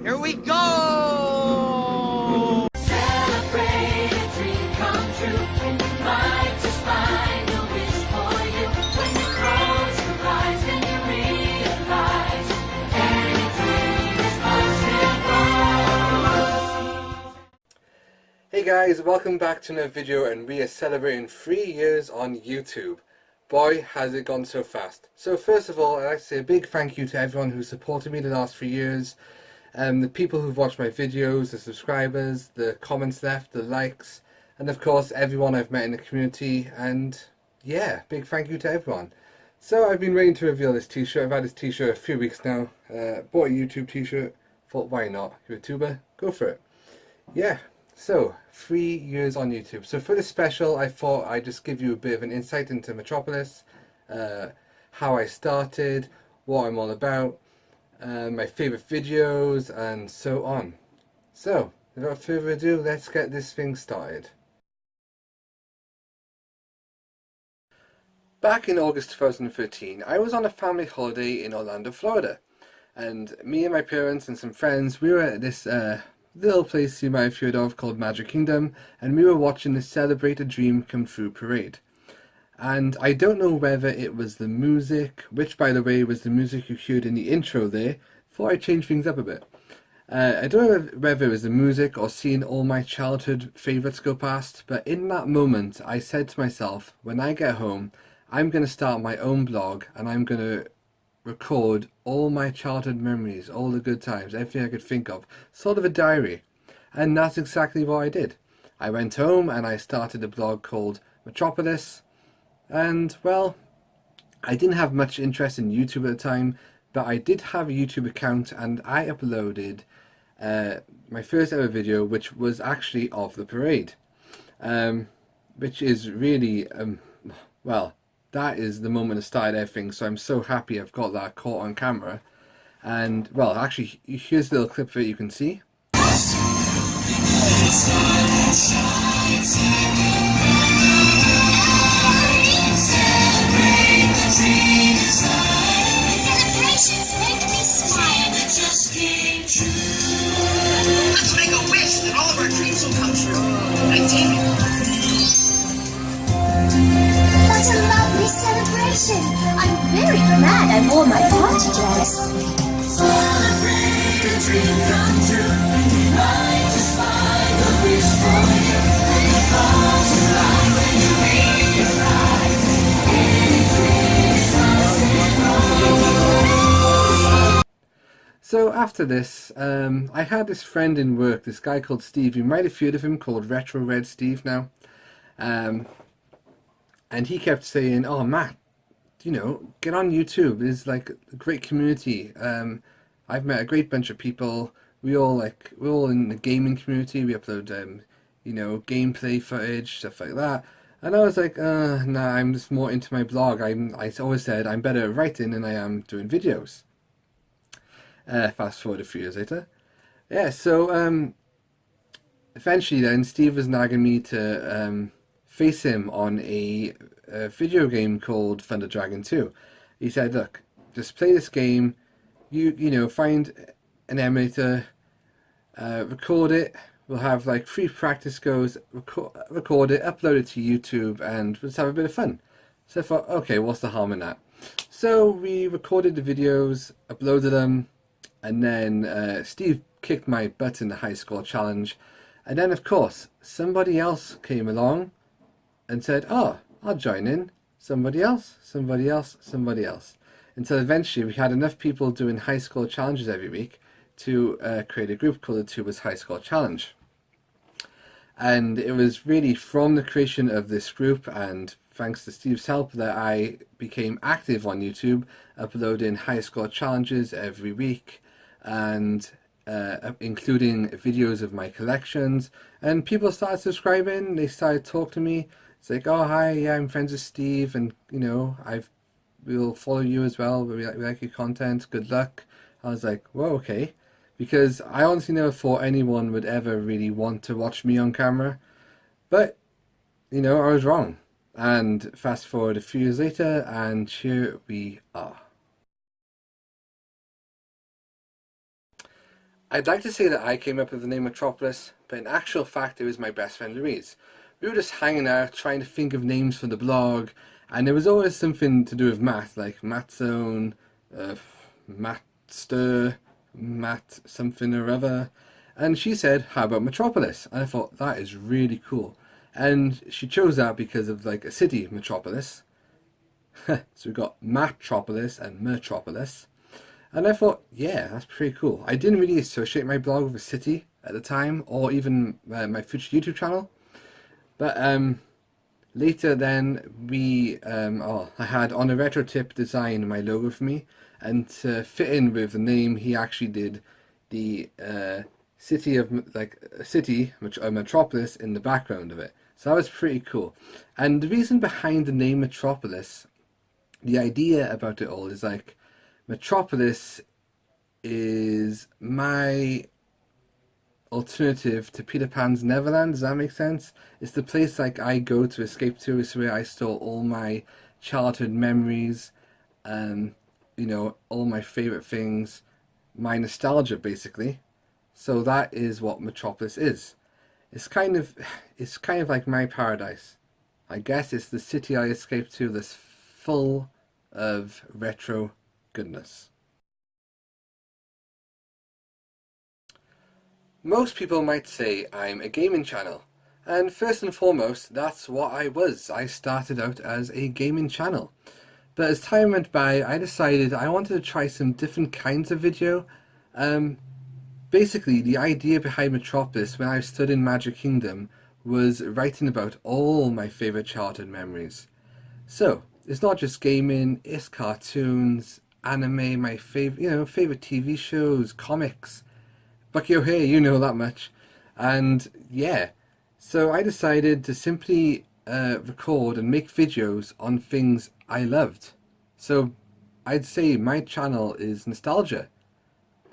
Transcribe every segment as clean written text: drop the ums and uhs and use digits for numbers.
Here we go! Celebrate a dream come true. When you might just find a wish for you. When you close your eyes and you realize any dream is possible. Hey guys, welcome back to another video, and we are celebrating 3 years on YouTube. Boy, has it gone so fast. So first of all, I'd like to say a big thank you to everyone who supported me the last 3 years. The people who've watched my videos, the subscribers, the comments left, the likes, and of course everyone I've met in the community. And yeah, big thank you to everyone. So I've been waiting to reveal this t-shirt. I've had this t-shirt a few weeks now. Bought a YouTube t-shirt, thought why not? You're a YouTuber, go for it. Yeah, so 3 years on YouTube. So for this special, I thought I'd just give you a bit of an insight into Matropolis, how I started, what I'm all about, my favourite videos, and so on. So, without further ado, let's get this thing started. Back in August 2013, I was on a family holiday in Orlando, Florida. And me and my parents and some friends, we were at this little place you might have heard of called Magic Kingdom, and we were watching the Celebrate a Dream Come True parade. And I don't know whether it was the music, which by the way was the music you heard in the intro there, before I change things up a bit. I don't know whether it was the music or seeing all my childhood favourites go past, but in that moment I said to myself, when I get home, I'm going to start my own blog and I'm going to record all my childhood memories, all the good times, everything I could think of, sort of a diary. And that's exactly what I did. I went home and I started a blog called Matropolis. And well, I didn't have much interest in YouTube at the time, but I did have a YouTube account, and I uploaded my first ever video, which was actually of the parade, which is really, well, that is the moment that started everything, so I'm so happy I've got that caught on camera. And well, actually, here's a little clip of it you can see. Celebrations make me smile. It just came true. Let's make a wish that all of our dreams will come true. I take it. What a lovely celebration. I'm very glad I wore my party dress. Celebrate a dream come true. You might just find a wish for you. When you close your eyes and you realize any dream is possible. So after this, I had this friend in work, this guy called Steve. You might have heard of him, called Retro Red Steve now. And he kept saying, "Oh, Matt, you know, get on YouTube. There's like a great community. I've met a great bunch of people. We're all in the gaming community. We upload, you know, gameplay footage, stuff like that." And I was like, nah, I'm just more into my blog. I always said I'm better at writing than I am doing videos. Fast forward a few years later. Yeah, so eventually then Steve was nagging me to face him on a video game called Thunder Dragon 2. He said, look, just play this game, you know, find an emulator, record it, we'll have like 3 practice goes, record it, upload it to YouTube, and let's have a bit of fun. So I thought, okay, what's the harm in that? So we recorded the videos, uploaded them, and then Steve kicked my butt in the high score challenge. And then, of course, somebody else came along and said, oh, I'll join in. Somebody else, somebody else, somebody else. Until eventually we had enough people doing high score challenges every week to create a group called the Tubers High Score Challenge. And it was really from the creation of this group, and thanks to Steve's help, that I became active on YouTube, uploading high score challenges every week, and including videos of my collections. And people started subscribing, they started talking to me. It's like, oh hi, yeah, I'm friends with Steve, and you know, we'll follow you as well, we like your content, good luck. I was like, whoa, okay. Because I honestly never thought anyone would ever really want to watch me on camera. But, you know, I was wrong. And fast forward a few years later, and here we are. I'd like to say that I came up with the name Metropolis, but in actual fact it was my best friend Louise. We were just hanging out trying to think of names for the blog, and there was always something to do with math, like Matzone, Matster, Mat something or other. And she said, how about Metropolis? And I thought, that is really cool. And she chose that because of like a city, Metropolis. So we got Matropolis and Metropolis. And I thought, yeah, that's pretty cool. I didn't really associate my blog with a city at the time, or even my future YouTube channel. But later then, I had on a retro tip design my logo for me, and to fit in with the name, he actually did the Metropolis in the background of it. So that was pretty cool. And the reason behind the name Metropolis, the idea about it all is like, Metropolis is my alternative to Peter Pan's Neverland. Does that make sense? It's the place like I go to escape to. It's where I store all my childhood memories, all my favorite things, my nostalgia basically. So that is what Metropolis is. It's kind of like my paradise. I guess it's the city I escape to that's full of retro goodness. Most people might say I'm a gaming channel, and first and foremost, that's what I was. I started out as a gaming channel, but as time went by, I decided I wanted to try some different kinds of video. Basically, the idea behind Metropolis when I stood in Magic Kingdom was writing about all my favorite childhood memories. So, it's not just gaming, it's cartoons, anime, my favorite TV shows, comics. Bucky O'Hare, you know that much. And yeah, so I decided to simply record and make videos on things I loved. So I'd say my channel is nostalgia.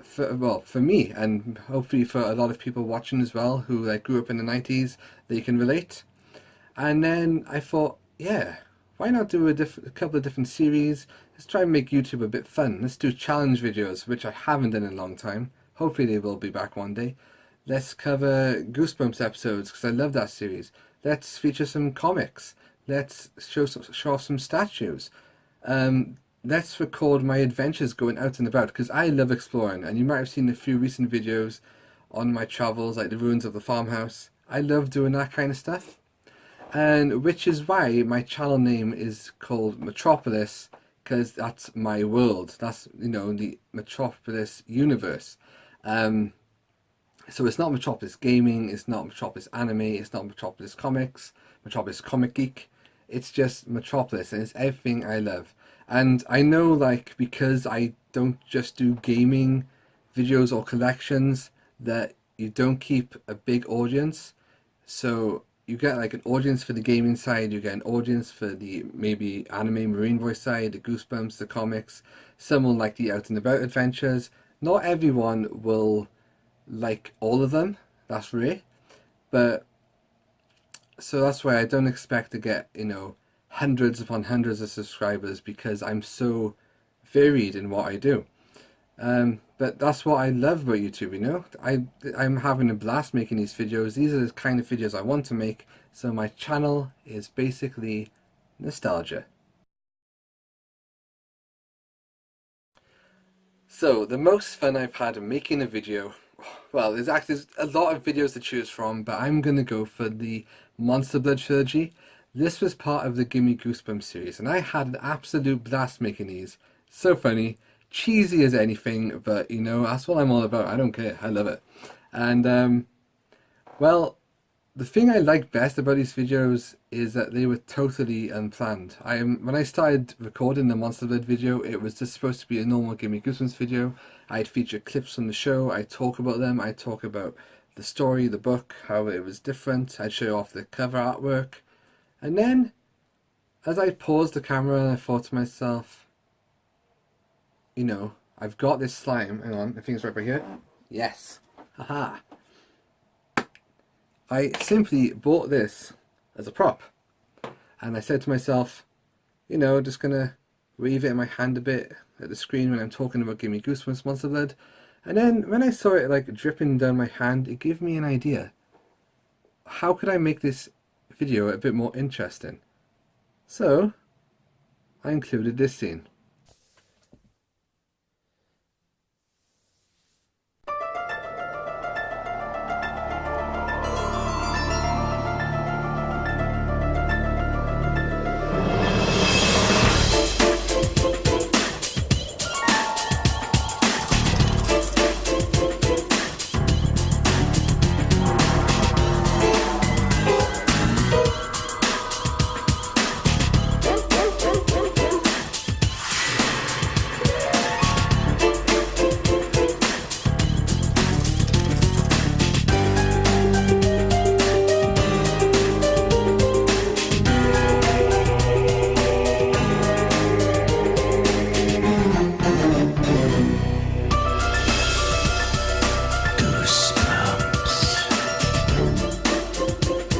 For me, and hopefully for a lot of people watching as well who like grew up in the 90s, they can relate. And then I thought, yeah, why not do a couple of different series? Let's try and make YouTube a bit fun. Let's do challenge videos, which I haven't done in a long time. Hopefully they will be back one day. Let's cover Goosebumps episodes, because I love that series. Let's feature some comics. Let's show off some statues. Let's record my adventures going out and about, because I love exploring, and you might have seen a few recent videos on my travels, like the ruins of the farmhouse. I love doing that kind of stuff. And which is why my channel name is called Metropolis, because that's my world. That's, the Metropolis universe. So it's not Metropolis Gaming, it's not Metropolis Anime, it's not Metropolis Comics, Metropolis Comic Geek. It's just Metropolis, and it's everything I love. And I know, like, because I don't just do gaming videos or collections, that you don't keep a big audience. So you get like an audience for the gaming side, you get an audience for the maybe anime marine voice side, the Goosebumps, the comics. Some will like the out and about adventures. Not everyone will like all of them, that's rare. But so that's why I don't expect to get, hundreds upon hundreds of subscribers, because I'm so varied in what I do. But that's what I love about YouTube, I'm having a blast making these videos. These are the kind of videos I want to make. So my channel is basically nostalgia. So the most fun I've had making a video, well, there's a lot of videos to choose from, but I'm going to go for the Monster Blood trilogy. This was part of the Gimme Goosebumps series, and I had an absolute blast making these. So funny, cheesy as anything, but that's what I'm all about. I don't care, I love it. And well, the thing I like best about these videos is that they were totally unplanned. When I started recording the Monster Blood video, it was just supposed to be a normal Gimme Goosebumps video. I'd feature clips from the show, I'd talk about them, I'd talk about the story, the book, how it was different, I'd show off the cover artwork. And then, as I paused the camera and I thought to myself, I've got this slime. Hang on, I think it's right by here. Yes. Haha. I simply bought this as a prop. And I said to myself, just going to wave it in my hand a bit at the screen when I'm talking about Gimme Goosebumps Monster Blood. And then when I saw it like dripping down my hand, it gave me an idea. How could I make this video a bit more interesting? So I included this scene.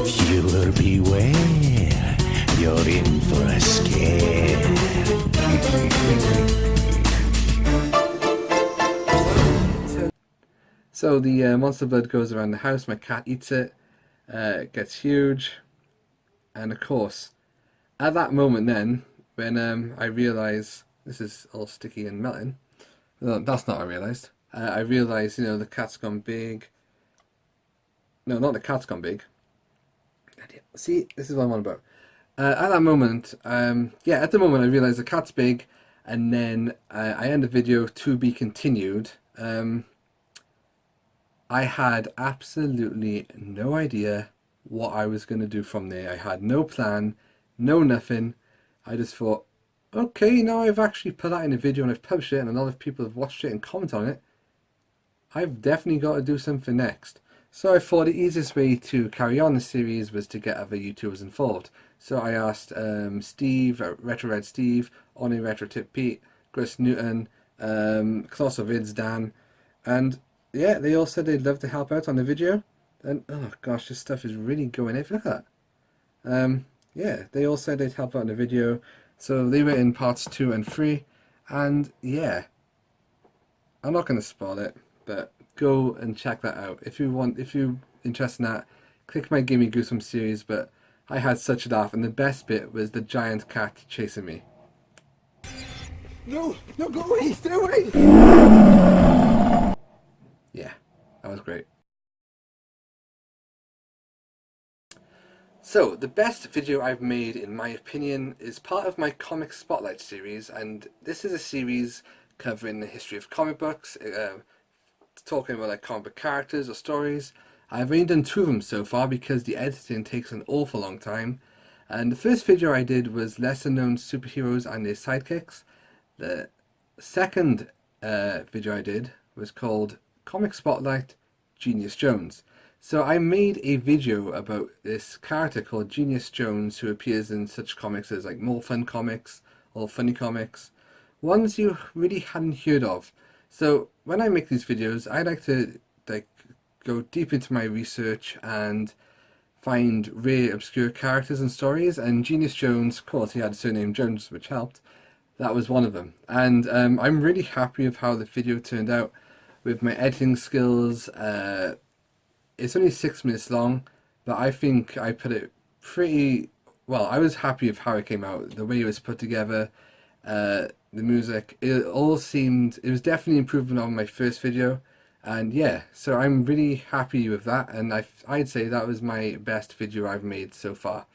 Viewer beware, you're in for a scare. So the monster blood goes around the house, my cat eats it, it gets huge, and of course, at that moment then, when I realise, this is all sticky and melting, no, that's not what I realised, you know, the cat's gone big. No, not the cat's gone big. See, this is what I'm on about. At that moment, at the moment I realised the cat's big, and then I end the video to be continued. I had absolutely no idea what I was going to do from there. I had no plan, no nothing. I just thought, okay, now I've actually put that in a video and I've published it and a lot of people have watched it and commented on it. I've definitely got to do something next. So I thought the easiest way to carry on the series was to get other YouTubers involved. So I asked Steve, Retro Red Steve, Oni Retro Tip Pete, Chris Newton, Colossal Vids Dan, and yeah, they all said they'd love to help out on the video. And oh gosh, this stuff is really going in. Look at that. Yeah, they all said they'd help out in the video. So they were in parts 2 and 3. And yeah, I'm not going to spoil it, but go and check that out. If you're interested in that, click my Gimme Goosebumps series. But I had such a laugh, and the best bit was the giant cat chasing me. No, go away, stay away! Yeah, that was great. So, the best video I've made, in my opinion, is part of my Comic Spotlight series, and this is a series covering the history of comic books, talking about like comic book characters or stories. I've only done 2 of them so far because the editing takes an awful long time. And the first video I did was lesser known superheroes and their sidekicks. The second video I did was called Comic Spotlight Genius Jones. So I made a video about this character called Genius Jones who appears in such comics as like More Fun Comics or Funny Comics, ones you really hadn't heard of. So when I make these videos, I like to go deep into my research and find rare obscure characters and stories, and Genius Jones, of course he had the surname Jones, which helped. That was one of them, and I'm really happy with how the video turned out with my editing skills. It's only 6 minutes long, but I think I put it pretty well. I was happy with how it came out, the way it was put together, the music. It was definitely improvement on my first video, and yeah, so I'm really happy with that, and I'd say that was my best video I've made so far.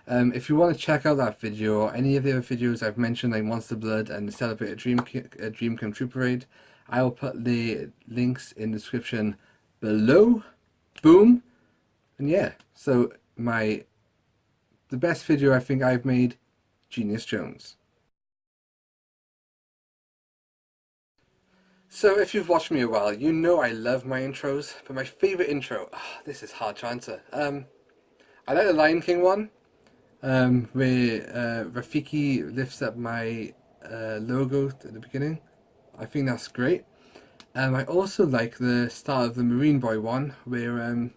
If you want to check out that video or any of the other videos I've mentioned, like Monster Blood and the Celebrate a Dream Come True Parade, I will put the links in the description below. Boom. And yeah, so the best video I think I've made, Genius Jones. So if you've watched me a while, you know I love my intros, but my favourite intro, this is hard to answer. I like the Lion King one, where Rafiki lifts up my logo at the beginning. I think that's great. I also like the start of the Marine Boy one, where,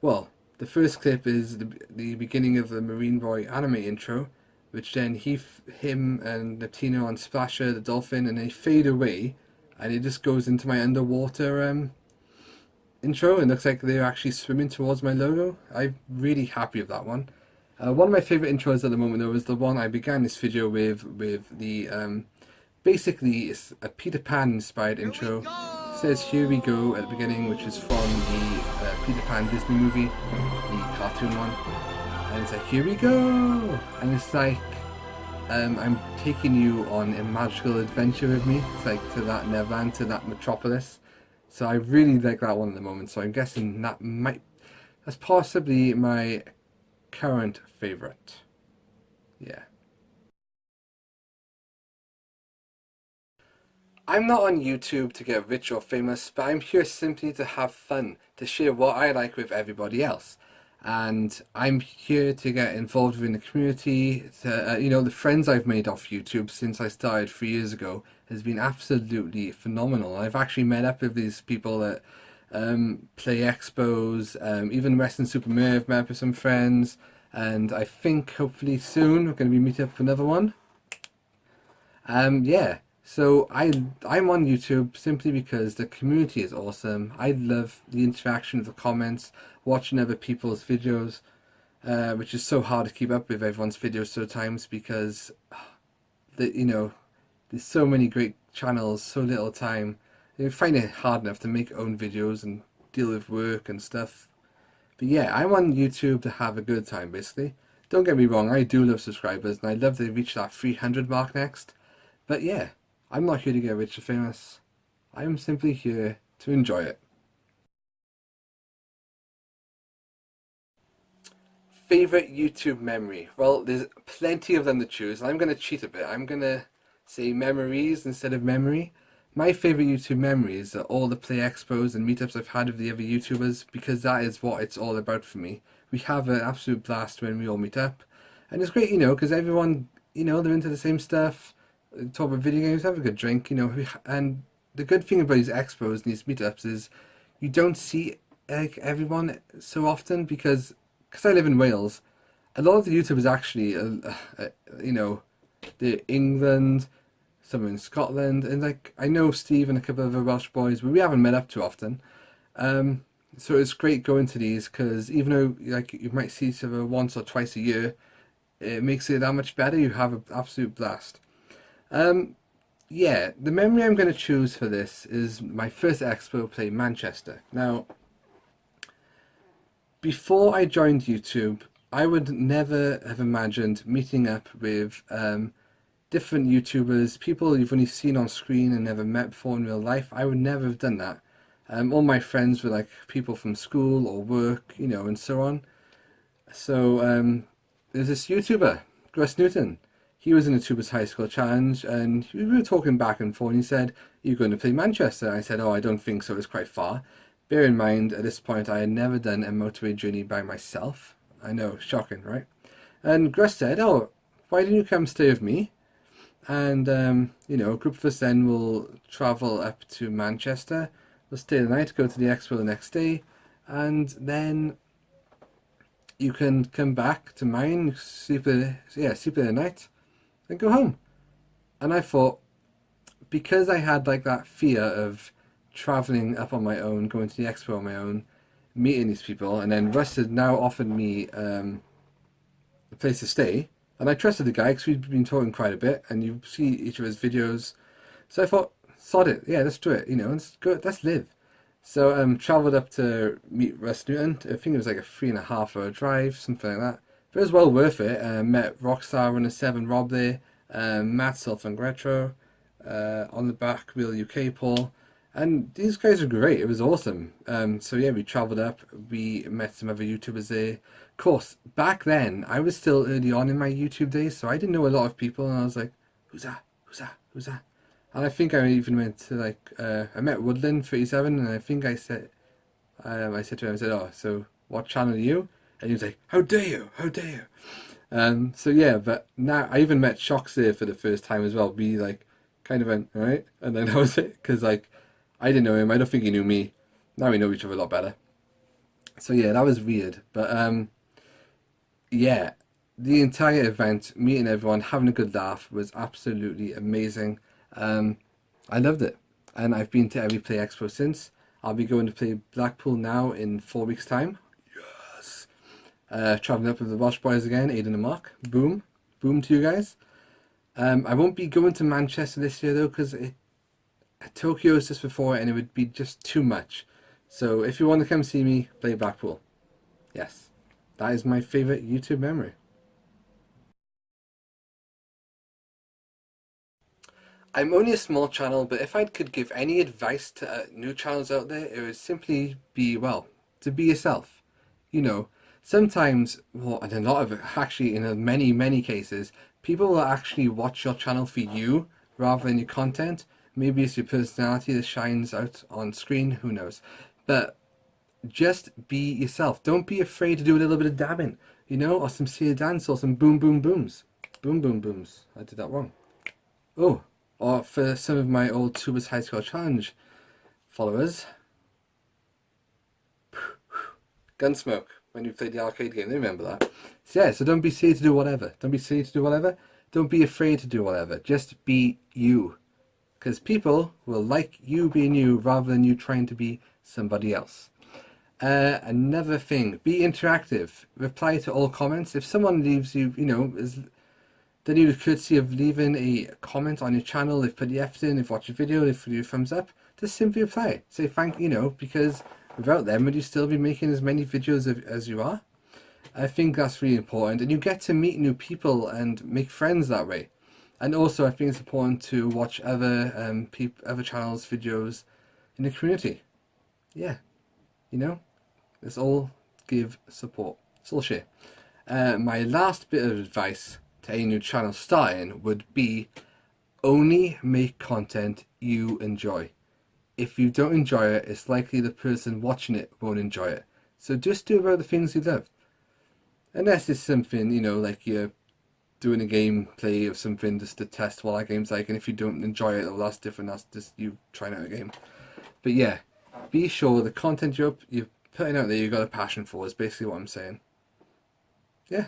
well, the first clip is the beginning of the Marine Boy anime intro, which then him and Neptino and Splasher, the dolphin, and they fade away, and it just goes into my underwater intro. It looks like they're actually swimming towards my logo. I'm really happy with that one. One of my favorite intros at the moment though is the one I began this video with the basically it's a Peter Pan inspired intro. It says "Here we go" at the beginning, which is from the Peter Pan Disney movie, the cartoon one, and it's like "Here we go," and it's like I'm taking you on a magical adventure with me. It's like to that Neverland, to that Metropolis. So I really like that one at the moment. So I'm guessing that's possibly my current favorite. Yeah. I'm not on YouTube to get rich or famous, but I'm here simply to have fun, to share what I like with everybody else. And I'm here to get involved in the community. To, the friends I've made off YouTube since I started 3 years ago has been absolutely phenomenal. I've actually met up with these people at Play Expos, even Western Super Mario. I've met up with some friends, and I think hopefully soon we're going to be meeting up for another one. Yeah. So I'm on YouTube simply because the community is awesome. I love the interaction of the comments, watching other people's videos, which is so hard to keep up with everyone's videos sometimes because there's so many great channels, so little time. You find it hard enough to make your own videos and deal with work and stuff. But yeah, I'm on YouTube to have a good time basically. Don't get me wrong, I do love subscribers and I'd love to reach that 300 mark next. But yeah, I'm not here to get rich or famous. I'm simply here to enjoy it. Favorite YouTube memory? Well, there's plenty of them to choose. I'm going to cheat a bit. I'm going to say memories instead of memory. My favorite YouTube memories are all the Play Expos and meetups I've had with the other YouTubers because that is what it's all about for me. We have an absolute blast when we all meet up. And it's great, because everyone, they're into the same stuff. Talk about video games, have a good drink, and the good thing about these expos and these meetups is you don't see everyone so often because I live in Wales. A lot of the YouTubers actually, they're England, some in Scotland, and I know Steve and a couple of other Welsh boys, but we haven't met up too often. So it's great going to these because even though you might see each other once or twice a year, it makes it that much better. You have an absolute blast. Yeah, the memory I'm going to choose for this is my first Expo Play Manchester. Now, before I joined YouTube, I would never have imagined meeting up with different YouTubers, people you've only seen on screen and never met before in real life. I would never have done that. All my friends were people from school or work, and so on. So there's this YouTuber, Russ Newton. He was in a Tubers High School Challenge and we were talking back and forth and he said, "You're going to play Manchester?" I said, "Oh, I don't think so, it's quite far." Bear in mind, at this point, I had never done a motorway journey by myself. I know, shocking, right? And Gus said, "Oh, why didn't you come stay with me? And, a group of us then will travel up to Manchester. We'll stay the night, go to the expo the next day, and then you can come back to mine, sleep there the night, and go home." And I thought, because I had that fear of traveling up on my own, going to the expo on my own, meeting these people, and then Russ had now offered me a place to stay, and I trusted the guy because we'd been talking quite a bit, and you see each of his videos. So I thought, sod it, yeah, let's do it, let's go, let's live. So travelled up to meet Russ Newton. I think it was a 3.5 hour drive, something like that. But it was well worth it. Met Rockstar Runner 7 Rob there, Matt Sulfan Retro, on the back Real UK Paul, and these guys are great. It was awesome. So yeah, we travelled up. We met some other YouTubers there. Of course, back then I was still early on in my YouTube days, so I didn't know a lot of people, and I was like, "Who's that? Who's that? Who's that?" And I think I even went to I met Woodland37, and I think I said to him, I said, "Oh, so what channel are you?" And he was like, "How dare you? How dare you?" So yeah, but now I even met Shocks there for the first time as well. We kind of went, "All right," and then that was it, because I didn't know him. I don't think he knew me. Now we know each other a lot better. So yeah, that was weird, but yeah, the entire event, meeting everyone, having a good laugh was absolutely amazing. I loved it. and I've been to every Play Expo since. I'll be going to play Blackpool now in 4 weeks' time. Yes. Travelling up with the Welsh boys again, Aidan and Mark. Boom. Boom to you guys. I won't be going to Manchester this year though, because Tokyo is just before and it would be just too much. So if you want to come see me, play Blackpool. Yes. That is my favourite YouTube memory. I'm only a small channel, but if I could give any advice to new channels out there, it would simply be, well, to be yourself. You know, sometimes, well, and a lot of it, actually in many cases, people will actually watch your channel for you rather than your content. Maybe it's your personality that shines out on screen, who knows. But just be yourself. Don't be afraid to do a little bit of dabbing, you know, or some Sia dance or some boom boom booms. Boom boom booms. I did that wrong. Oh. Or for some of my old Tubers High School Challenge followers, Gunsmoke, when you played the arcade game, they remember that. So yeah, so don't be silly to do whatever. Don't be silly to do whatever. Don't be afraid to do whatever. Just be you. Because people will like you being you rather than you trying to be somebody else. Another thing, be interactive. Reply to all comments. If someone leaves you, you know, then you have the courtesy of leaving a comment on your channel. They've put the effort in, they've watched your video, they've put your thumbs up. Just simply reply. Say thank you, know, because without them, would you still be making as many videos as you are? I think that's really important. And you get to meet new people and make friends that way. And also, I think it's important to watch other channels' videos in the community. Yeah, you know, let's all give support. Let's all share. My last bit of advice to any new channel starting would be only make content you enjoy. If you don't enjoy it, it's likely the person watching it won't enjoy it. So just do about the things you love. Unless it's something, you know, like you're doing a gameplay of something just to test what that game's like, and if you don't enjoy it, well, that's different. That's just you trying out a game. But yeah, be sure the content you're putting out there, you've got a passion for, is basically what I'm saying. Yeah.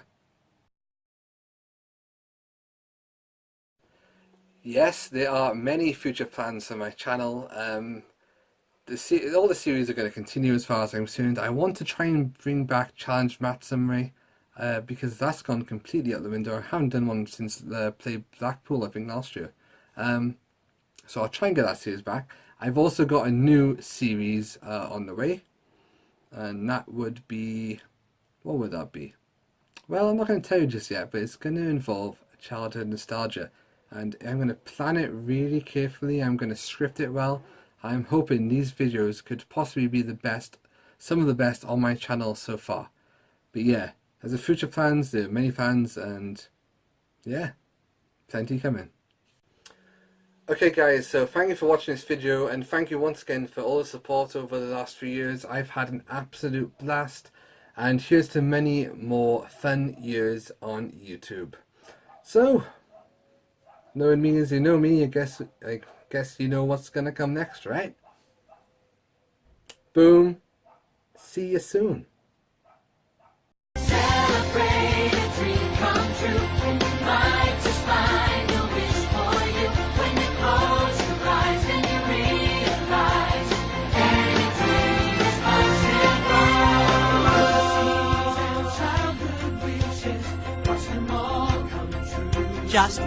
Yes, there are many future plans for my channel. All the series are going to continue as far as I'm concerned. I want to try and bring back Challenge Math Summary, because that's gone completely out the window. I haven't done one since Play Blackpool, I think, last year. So I'll try and get that series back. I've also got a new series on the way, and that would be... what would that be? Well, I'm not going to tell you just yet, but it's going to involve childhood nostalgia. And I'm going to plan it really carefully. I'm going to script it well. I'm hoping these videos could possibly be the best, some of the best on my channel so far. But yeah, as a future plans, there are many plans, and yeah, plenty coming. Okay guys, so thank you for watching this video, and thank you once again for all the support over the last few years. I've had an absolute blast, and here's to many more fun years on YouTube. So, knowing me as you know me, I guess you know what's gonna come next, right? Boom. See you soon. Celebrate a dream come true, and you might just find a wish for you when you close your eyes and you realize any dream is possible. Seeds and childhood wishes, watch them all come true. Just